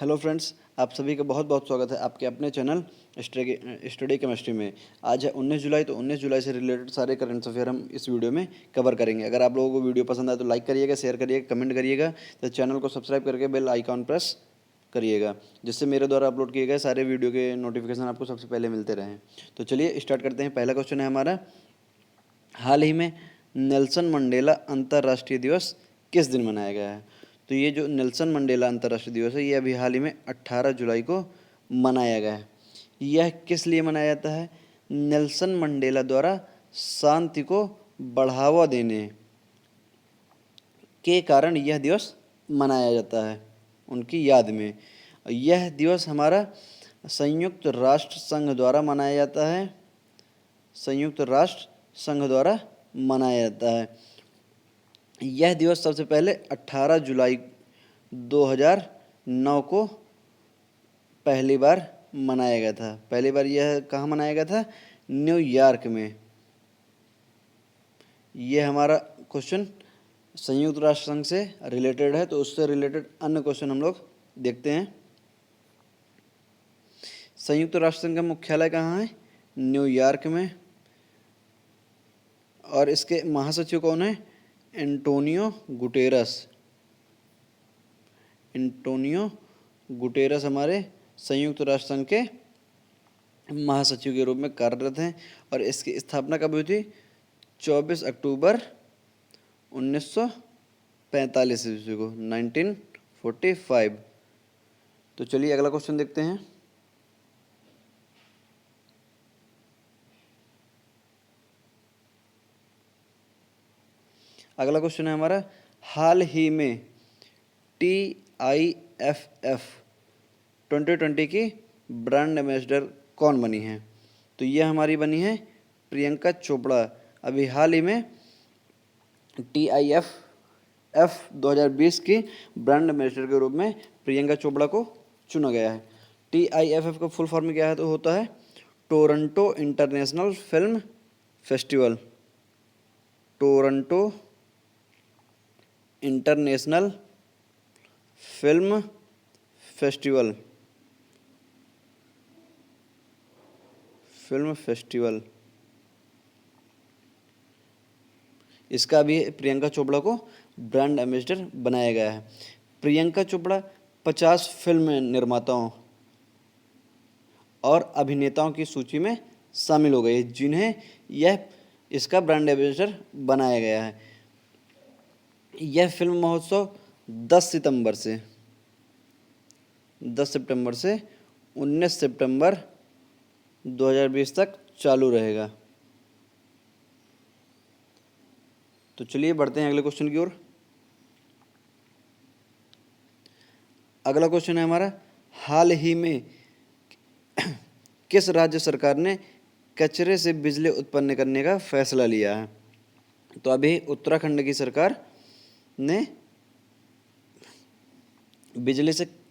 Hello friends, आप सभी का बहुत बहुत स्वागत है आपके अपने चैनल स्टडी केमिस्ट्री में। आज है 19 जुलाई, तो 19 जुलाई से रिलेटेड सारे करंट अफेयर हम इस वीडियो में कवर करेंगे। अगर आप लोगों को वीडियो पसंद आए तो लाइक करिएगा, शेयर करिएगा, कमेंट करिएगा, तो चैनल को सब्सक्राइब करके बेल आइकॉन प्रेस करिएगा, जिससे मेरे द्वारा अपलोड किए गए सारे वीडियो के नोटिफिकेशन आपको सबसे पहले मिलते रहें। तो चलिए स्टार्ट करते हैं। पहला क्वेश्चन है हमारा, हाल ही में नेल्सन मंडेला अंतर्राष्ट्रीय दिवस किस दिन मनाया गया है? तो ये जो नेल्सन मंडेला अंतर्राष्ट्रीय दिवस है, ये अभी हाल ही में 18 जुलाई को मनाया गया है। यह किस लिए मनाया जाता है? नेल्सन मंडेला द्वारा शांति को बढ़ावा देने के कारण यह दिवस मनाया जाता है, उनकी याद में। यह दिवस हमारा संयुक्त राष्ट्र संघ द्वारा मनाया जाता है, संयुक्त राष्ट्र संघ द्वारा मनाया जाता है। यह दिवस सबसे पहले 18 जुलाई 2009 को पहली बार मनाया गया था। पहली बार यह कहाँ मनाया गया था? न्यूयॉर्क में। यह हमारा क्वेश्चन संयुक्त राष्ट्र संघ से रिलेटेड है, तो उससे रिलेटेड अन्य क्वेश्चन हम लोग देखते हैं। संयुक्त राष्ट्र संघ का मुख्यालय कहाँ है? न्यूयॉर्क में। और इसके महासचिव कौन है? Antonio Guterres. एंटोनियो गुटेरस हमारे संयुक्त राष्ट्र संघ के महासचिव के रूप में कार्यरत हैं। और इसकी स्थापना कब हुई थी? 24 अक्टूबर 1945 ईस्वी को, 1945। तो चलिए अगला क्वेश्चन देखते हैं। अगला क्वेश्चन है हमारा, हाल ही में TIFF 2020 की ब्रांड एम्बेसडर कौन बनी है? तो यह हमारी बनी है प्रियंका चोपड़ा। अभी हाल ही में TIFF 2020 की ब्रांड एम्बेसडर के रूप में प्रियंका चोपड़ा को चुना गया है। TIFF का फुल फॉर्म क्या है? तो होता है Toronto international film festival. Toronto international film festival. Film festival, इसका भी प्रियंका चोपड़ा को ब्रांड एम्बेसडर बनाया गया है। प्रियंका चोपड़ा 50 फिल्म निर्माताओं और अभिनेताओं की सूची में शामिल हो गई है, जिन्हें यह इसका ब्रांड एम्बेसडर बनाया गया है। यह फिल्म महोत्सव 10 सितंबर से 19 सितंबर 2020 तक चालू रहेगा। तो चलिए बढ़ते हैं अगले क्वेश्चन की ओर। अगला क्वेश्चन है हमारा, हाल ही में किस राज्य सरकार ने कचरे से बिजली उत्पन्न करने का फैसला लिया है? तो अभी उत्तराखंड की सरकार ने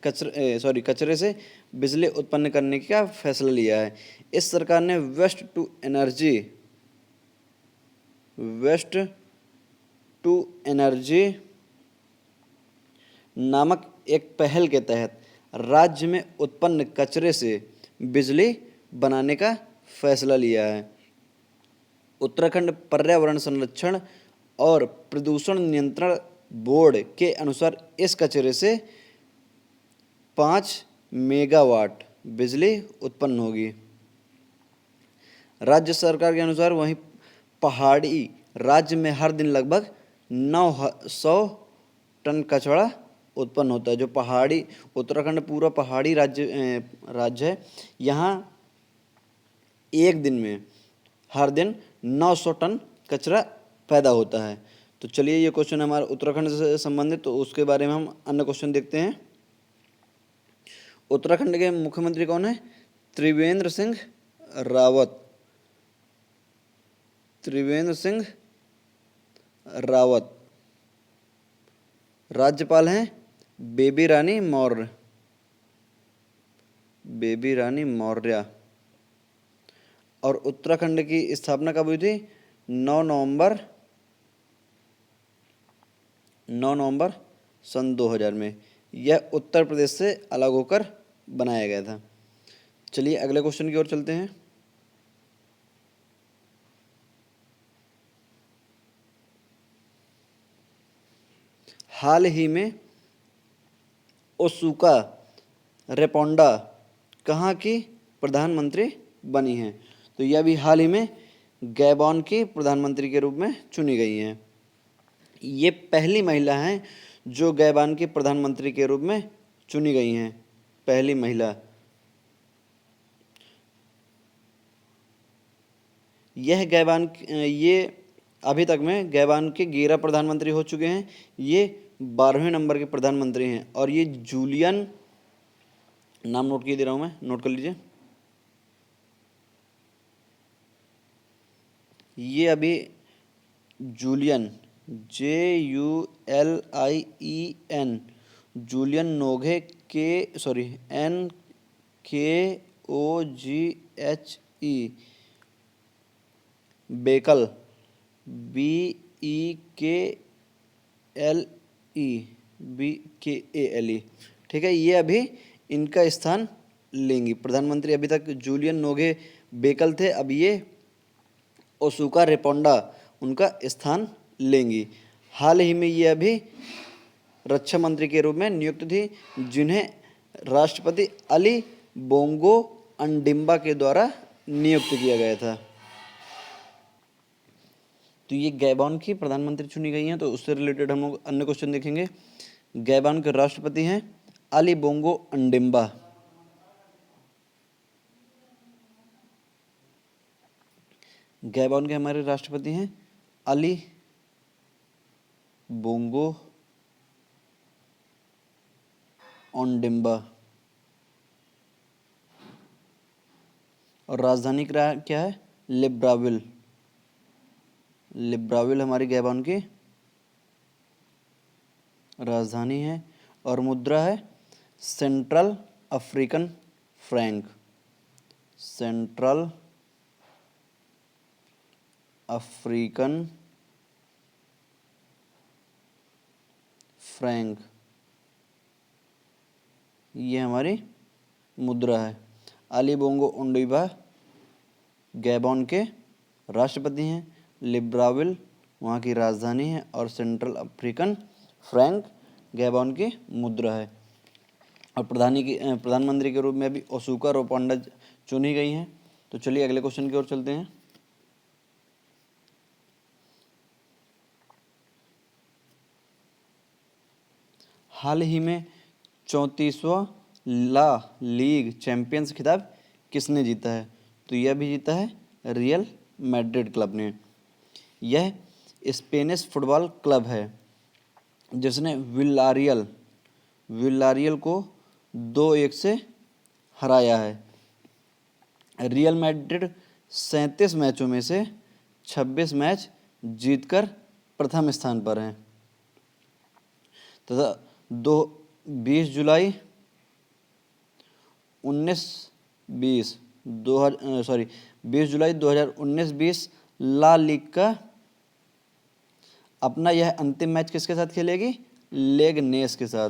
कचरे से बिजली उत्पन्न करने का फैसला लिया है। इस सरकार ने वेस्ट टू एनर्जी नामक एक पहल के तहत राज्य में उत्पन्न कचरे से बिजली बनाने का फैसला लिया है। उत्तराखंड पर्यावरण संरक्षण और प्रदूषण नियंत्रण बोर्ड के अनुसार इस कचरे से 5 मेगावाट बिजली उत्पन्न होगी। राज्य सरकार के अनुसार वहीं पहाड़ी राज्य में हर दिन लगभग 900 टन कचरा उत्पन्न होता है। जो पहाड़ी उत्तराखंड पूरा पहाड़ी राज्य है, यहाँ एक दिन में हर दिन 900 टन कचरा पैदा होता है। तो चलिए ये क्वेश्चन हमारा उत्तराखंड से संबंधित, तो उसके बारे में हम अन्य क्वेश्चन देखते हैं। उत्तराखंड के मुख्यमंत्री कौन है? त्रिवेंद्र सिंह रावत। त्रिवेंद्र सिंह रावत। राज्यपाल हैं बेबी रानी मौर्य। बेबी रानी मौर्य। और उत्तराखंड की स्थापना कब हुई थी? 9 नवंबर सन 2000 में। यह उत्तर प्रदेश से अलग होकर बनाया गया था। चलिए अगले क्वेश्चन की ओर चलते हैं। हाल ही में ओसुका रेपोंडा कहाँ की प्रधानमंत्री बनी हैं? तो यह भी हाल ही में गैबॉन की प्रधानमंत्री के रूप में चुनी गई हैं। ये पहली महिला हैं जो गैबॉन की प्रधानमंत्री के रूप में चुनी गई हैं, पहली महिला। ये अभी तक में गैबॉन के 11 प्रधानमंत्री हो चुके हैं। ये 12वें नंबर के प्रधानमंत्री हैं और ये जूलियन, नाम नोट किए दे रहा हूँ मैं, नोट कर लीजिए। ये अभी जूलियन, JULIEN, जूलियन नोगे NKOGHE बेकल BEKLE, ठीक है। ये अभी इनका स्थान लेंगी प्रधानमंत्री। अभी तक जूलियन नोगे बेकल थे, अब ये ओसुका रेपोंडा उनका स्थान लेंगी। हाल ही में ये अभी रक्षा मंत्री के रूप में नियुक्त थी, जिन्हें राष्ट्रपति अली बोंगो अंडिम्बा के द्वारा नियुक्त किया गया था। तो ये गैबॉन की प्रधानमंत्री चुनी गई हैं, तो उससे रिलेटेड हम लोग अन्य क्वेश्चन देखेंगे। गैबॉन के राष्ट्रपति हैं अली बोंगो अंडिम्बा। गैबॉन के हमारे राष्ट्रपति हैं अली बोंगो ओंडिम्बा। और राजधानी क्या है? लिब्राविल। लिब्राविल हमारी गैबॉन की राजधानी है। और मुद्रा है central African Frank. Central African Frank, ये हमारी मुद्रा है। अली बोंगो ओंडिम्बा गैबॉन के राष्ट्रपति हैं, लिब्राविल वहाँ की राजधानी है और सेंट्रल अफ्रीकन फ्रैंक गैबॉन की मुद्रा है। और प्रधानमंत्री के रूप में अभी ओसुका रेपोंडा चुनी गई हैं। तो चलिए अगले क्वेश्चन की ओर चलते हैं। हाल ही में 34वां ला लीग चैंपियंस खिताब किसने जीता है? तो यह भी जीता है रियल मैड्रिड क्लब ने। यह स्पेनिश फुटबॉल क्लब है जिसने विल्लारियल को 2-1 से हराया है। रियल मैड्रिड 37 मैचों में से 26 मैच जीतकर प्रथम स्थान पर हैं तथा 20 जुलाई 2019-20 ला लीग का अपना यह अंतिम मैच किसके साथ खेलेगी? लेगनेस के साथ।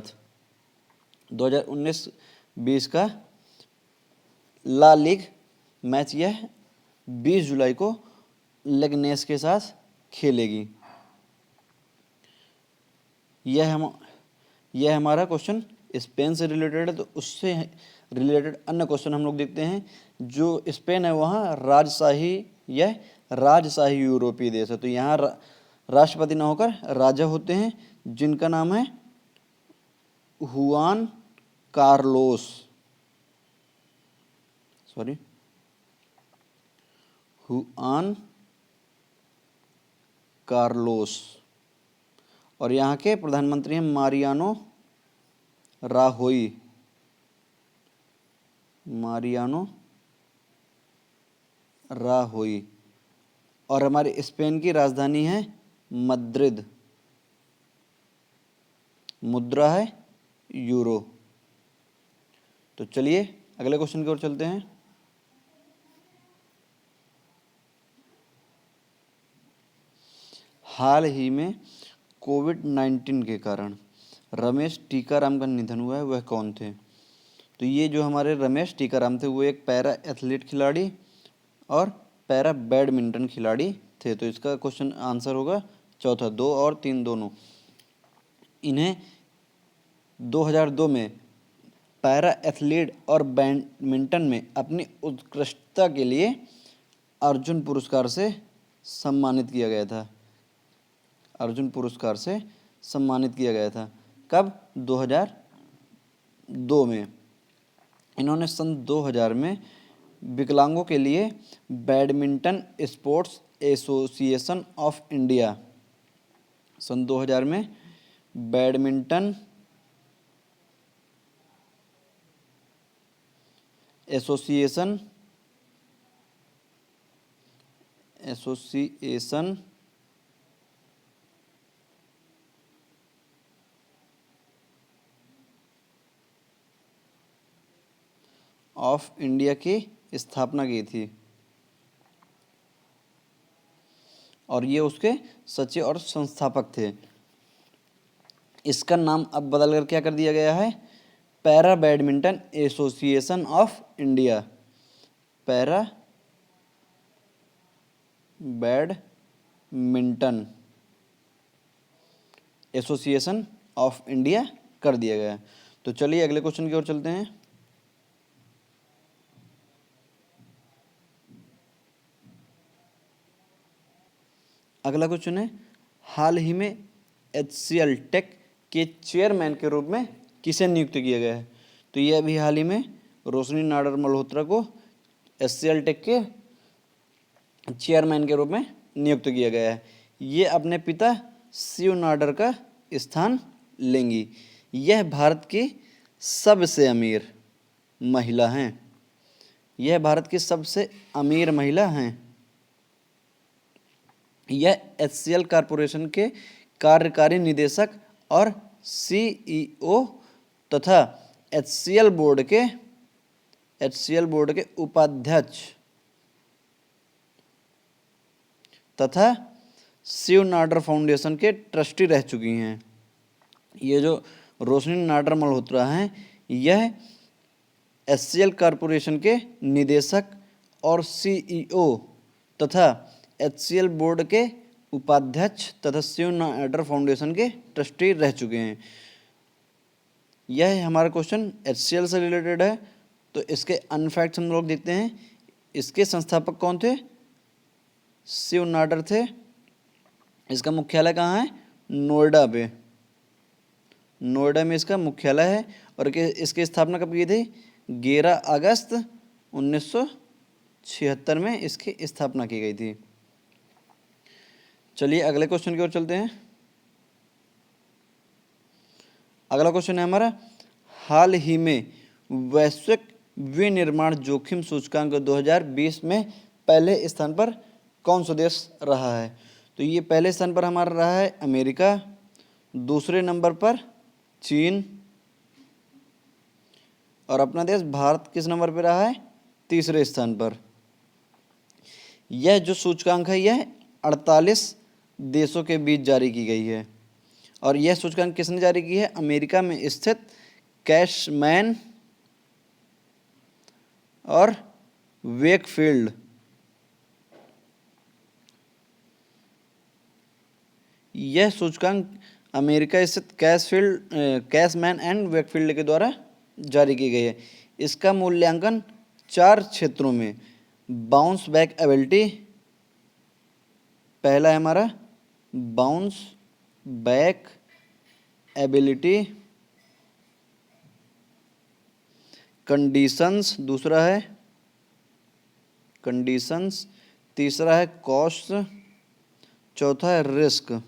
2019-20 का ला लीग मैच यह 20 जुलाई को लेगनेस के साथ खेलेगी। यह हमारा क्वेश्चन स्पेन से रिलेटेड है। तो उससे रिलेटेड अन्य क्वेश्चन हम लोग देखते हैं। जो स्पेन है वहाँ राजशाही यूरोपीय देश है। तो यहाँ राष्ट्रपति न होकर राजा होते हैं, जिनका नाम है हुआन कार्लोस। और यहाँ के प्रधानमंत्री हैं मारियानो राहोई। और हमारे स्पेन की राजधानी है मद्रिद। मुद्रा है यूरो। तो चलिए अगले क्वेश्चन की ओर चलते हैं। हाल ही में कोविड-19 के कारण रमेश टीकाराम का निधन हुआ है, वह कौन थे? तो ये जो हमारे रमेश टीकाराम थे वो एक पैरा एथलीट खिलाड़ी और पैरा बैडमिंटन खिलाड़ी थे। तो इसका क्वेश्चन आंसर होगा चौथा, 2 और 3 दोनों। इन्हें 2002 में पैरा एथलीट और बैडमिंटन में अपनी उत्कृष्टता के लिए अर्जुन पुरस्कार से सम्मानित किया गया था। अर्जुन पुरस्कार से सम्मानित किया गया था। कब? 2002 में। इन्होंने सन 2000 में विकलांगों के लिए badminton sports association of India, सन 2000 में बैडमिंटन एसोसिएशन ऑफ इंडिया की स्थापना की थी और ये उसके सचिव और संस्थापक थे। इसका नाम अब बदल कर क्या कर दिया गया है? Para badminton association of India, para badminton association of India कर दिया गया। तो चलिए अगले क्वेश्चन की ओर चलते हैं। अगला क्वेश्चन है, हाल ही में HCL टेक के चेयरमैन के रूप में किसे नियुक्त किया गया है? तो यह अभी हाल ही में रोशनी नाडर मल्होत्रा को HCL टेक के चेयरमैन के रूप में नियुक्त किया गया है। ये अपने पिता शिव नाडर का स्थान लेंगी। यह भारत की सबसे अमीर महिला हैं। यह भारत की सबसे अमीर महिला हैं। यह HCL कॉरपोरेशन के कार्यकारी निदेशक और CEO तथा HCL बोर्ड के उपाध्यक्ष तथा शिव नाडर फाउंडेशन के ट्रस्टी रह चुकी हैं। ये जो रोशनी नाडर मल्होत्रा हैं, यह HCL कॉरपोरेशन के निदेशक और CEO तथा HCL बोर्ड के उपाध्यक्ष तथा शिव नाडर फाउंडेशन के ट्रस्टी रह चुके हैं। यह हमारा क्वेश्चन HCL से रिलेटेड है। तो इसके अनफैक्ट्स हम लोग देखते हैं। इसके संस्थापक कौन थे? शिव नाडर थे। इसका मुख्यालय कहाँ है? नोएडा पे, नोएडा में इसका मुख्यालय है। और इसकी स्थापना कब की थी? 11 अगस्त 1976 में इसकी स्थापना की गई थी। चलिए अगले क्वेश्चन की ओर चलते हैं। अगला क्वेश्चन है हमारा, हाल ही में वैश्विक विनिर्माण जोखिम सूचकांक 2020 में पहले स्थान पर कौन सा देश रहा है? तो ये पहले स्थान पर हमारा रहा है अमेरिका, दूसरे नंबर पर चीन और अपना देश भारत किस नंबर पर रहा है? तीसरे स्थान पर। यह जो सूचकांक है यह 48 देशों के बीच जारी की गई है। और यह सूचकांक किसने जारी की है? अमेरिका में स्थित कैशमैन और वेकफील्ड, यह सूचकांक अमेरिका स्थित कैशमैन एंड वेकफील्ड के द्वारा जारी की गई है। इसका मूल्यांकन 4 क्षेत्रों में बाउंस बैक एबिलिटी, पहला है हमारा बाउंस बैक एबिलिटी, कंडीशंस दूसरा है कंडीशंस, तीसरा है कॉस्ट, चौथा है रिस्क।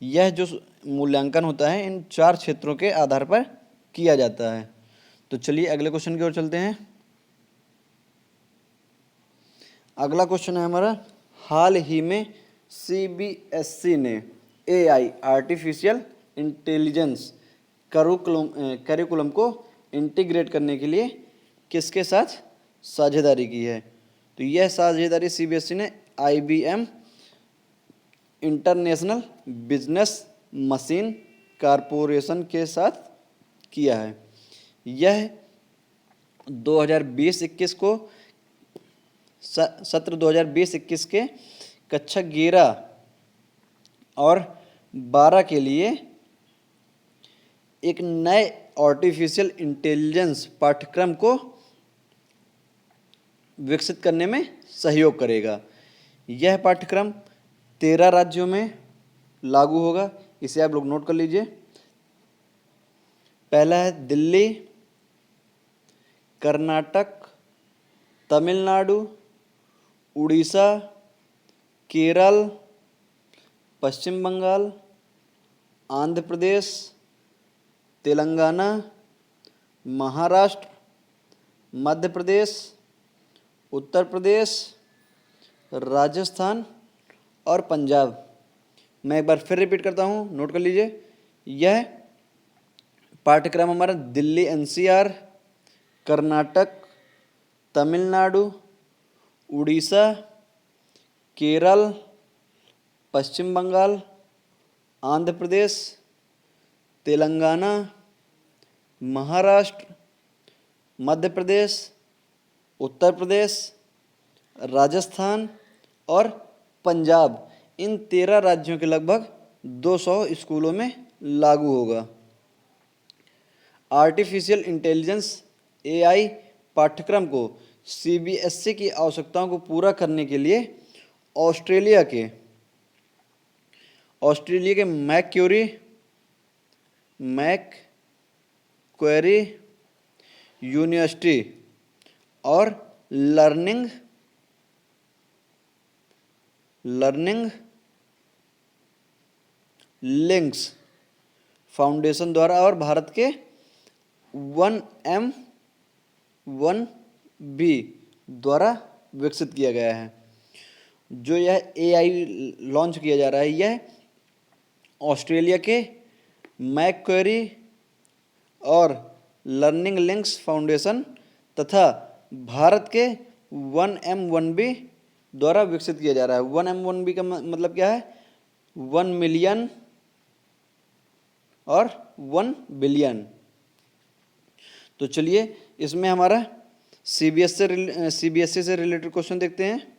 यह जो मूल्यांकन होता है इन 4 क्षेत्रों के आधार पर किया जाता है। तो चलिए अगले क्वेश्चन की ओर चलते हैं। अगला क्वेश्चन है हमारा, हाल ही में CBSE ने AI आर्टिफिशियल इंटेलिजेंस करिकुलम को इंटीग्रेट करने के लिए किसके साथ साझेदारी की है? तो यह साझेदारी CBSE ने IBM international business machine corporation के साथ किया है। यह 2020-21 को सत्र 2020-21 के कक्षा 11 और 12 के लिए एक नए आर्टिफिशियल इंटेलिजेंस पाठ्यक्रम को विकसित करने में सहयोग करेगा। यह पाठ्यक्रम 13 राज्यों में लागू होगा। इसे आप लोग नोट कर लीजिए। पहला है दिल्ली, कर्नाटक, तमिलनाडु, उड़ीसा, केरल, पश्चिम बंगाल, आंध्र प्रदेश, तेलंगाना, महाराष्ट्र, मध्य प्रदेश, उत्तर प्रदेश, राजस्थान और पंजाब। मैं एक बार फिर रिपीट करता हूँ, नोट कर लीजिए। यह पाठ्यक्रम हमारा दिल्ली एनसीआर, कर्नाटक, तमिलनाडु, उड़ीसा, केरल, पश्चिम बंगाल, आंध्र प्रदेश, तेलंगाना, महाराष्ट्र, मध्य प्रदेश, उत्तर प्रदेश, राजस्थान और पंजाब, इन 13 राज्यों के लगभग 200 स्कूलों में लागू होगा। आर्टिफिशियल इंटेलिजेंस एआई पाठ्यक्रम को सीबीएसई की आवश्यकताओं को पूरा करने के लिए ऑस्ट्रेलिया के मैक्वेरी यूनिवर्सिटी और लर्निंग लिंक्स फाउंडेशन द्वारा और भारत के 1M1B द्वारा विकसित किया गया है। जो यह एआई लॉन्च किया जा रहा है, यह ऑस्ट्रेलिया के मैक्वेरी और लर्निंग लिंक्स फाउंडेशन तथा भारत के 1M1B द्वारा विकसित किया जा रहा है। 1M1B का मतलब क्या है? 1 मिलियन और 1 बिलियन। तो चलिए इसमें हमारा सीबीएसई से रिलेटेड क्वेश्चन देखते हैं।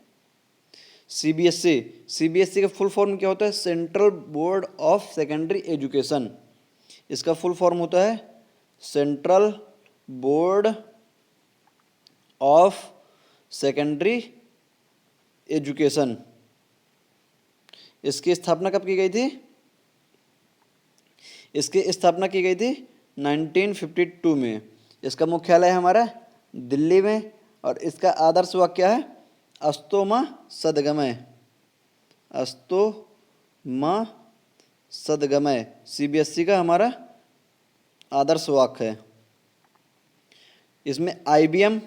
सीबीएसई का फुल फॉर्म क्या होता है? Central board of secondary education. इसका फुल फॉर्म होता है central board of secondary education. इसकी स्थापना कब की गई थी? इसकी स्थापना की गई थी 1952 में। इसका मुख्यालय हमारा दिल्ली में और इसका आदर्श वाक्य क्या है? अस्तो मा सद्गमय। अस्तो मा सद्गमय सीबीएसई का हमारा आदर्श वाक्य है। इसमें आईबीएम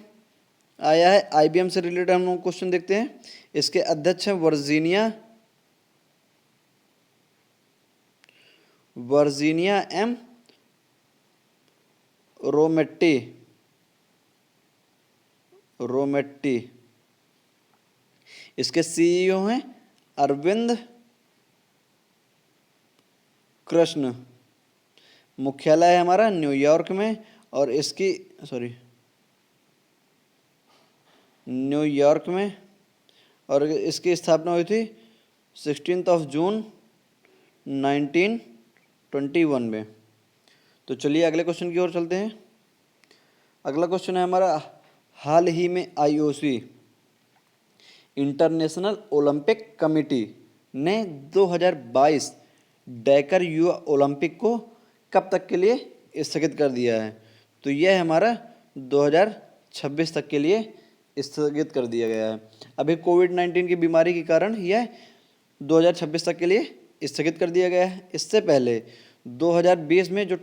आया है। आईबीएम से रिलेटेड हम लोग क्वेश्चन देखते हैं। इसके अध्यक्ष हैं वर्जीनिया एम रोमेट्टी। इसके सीईओ हैं अरविंद कृष्ण। मुख्यालय है हमारा न्यूयॉर्क में और इसकी स्थापना हुई थी 16 जून 1921 में। तो चलिए अगले क्वेश्चन की ओर चलते हैं। अगला क्वेश्चन है हमारा, हाल ही में आईओसी इंटरनेशनल ओलंपिक कमेटी ने 2022 डेकर युवा ओलंपिक को कब तक के लिए स्थगित कर दिया है? तो यह हमारा 2026 तक के लिए स्थगित कर दिया गया है। अभी कोविड-19 की बीमारी के कारण यह 2026 तक के लिए स्थगित कर दिया गया है। इससे पहले 2020 में जो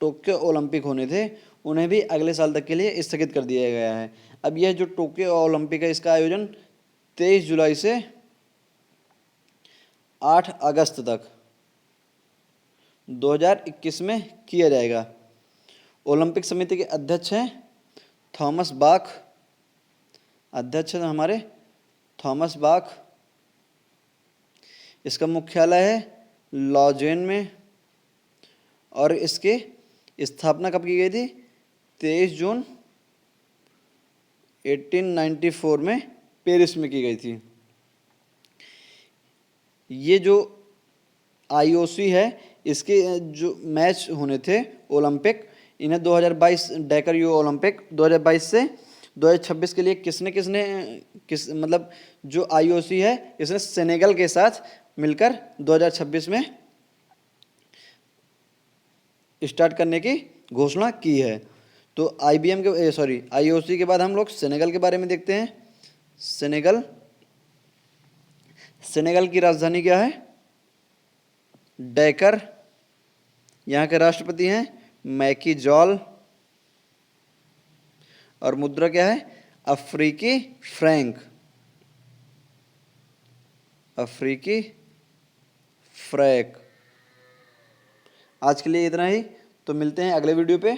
टोक्यो ओलंपिक होने थे, उन्हें भी अगले साल तक के लिए स्थगित कर दिया गया है। अब यह जो टोक्यो ओलंपिक है, इसका आयोजन 23 जुलाई से 8 अगस्त तक 2021 में किया जाएगा। ओलंपिक समिति के अध्यक्ष हैं थॉमस बाख। अध्यक्ष हैं हमारे थॉमस बाख। इसका मुख्यालय है लॉजेन में, और इसके स्थापना कब की गई थी? 23 जून 1894 में पेरिस में की गई थी। ये जो आईओसी है, इसके जो मैच होने थे ओलंपिक, इन्हें 2022 डेकर यू ओलंपिक 2022 से 2026 के लिए किसने किसने किस मतलब जो आईओसी है इसने सेनेगल के साथ मिलकर 2026 में स्टार्ट करने की घोषणा की है। तो आईओसी के बाद हम लोग सेनेगल के बारे में देखते हैं। सेनेगल की राजधानी क्या है? डेकर। यहाँ के राष्ट्रपति हैं मैकी जॉल, और मुद्रा क्या है? अफ्रीकी फ्रैंक। अफ्रीकी फ्रैंक। आज के लिए इतना ही, तो मिलते हैं अगले वीडियो पे।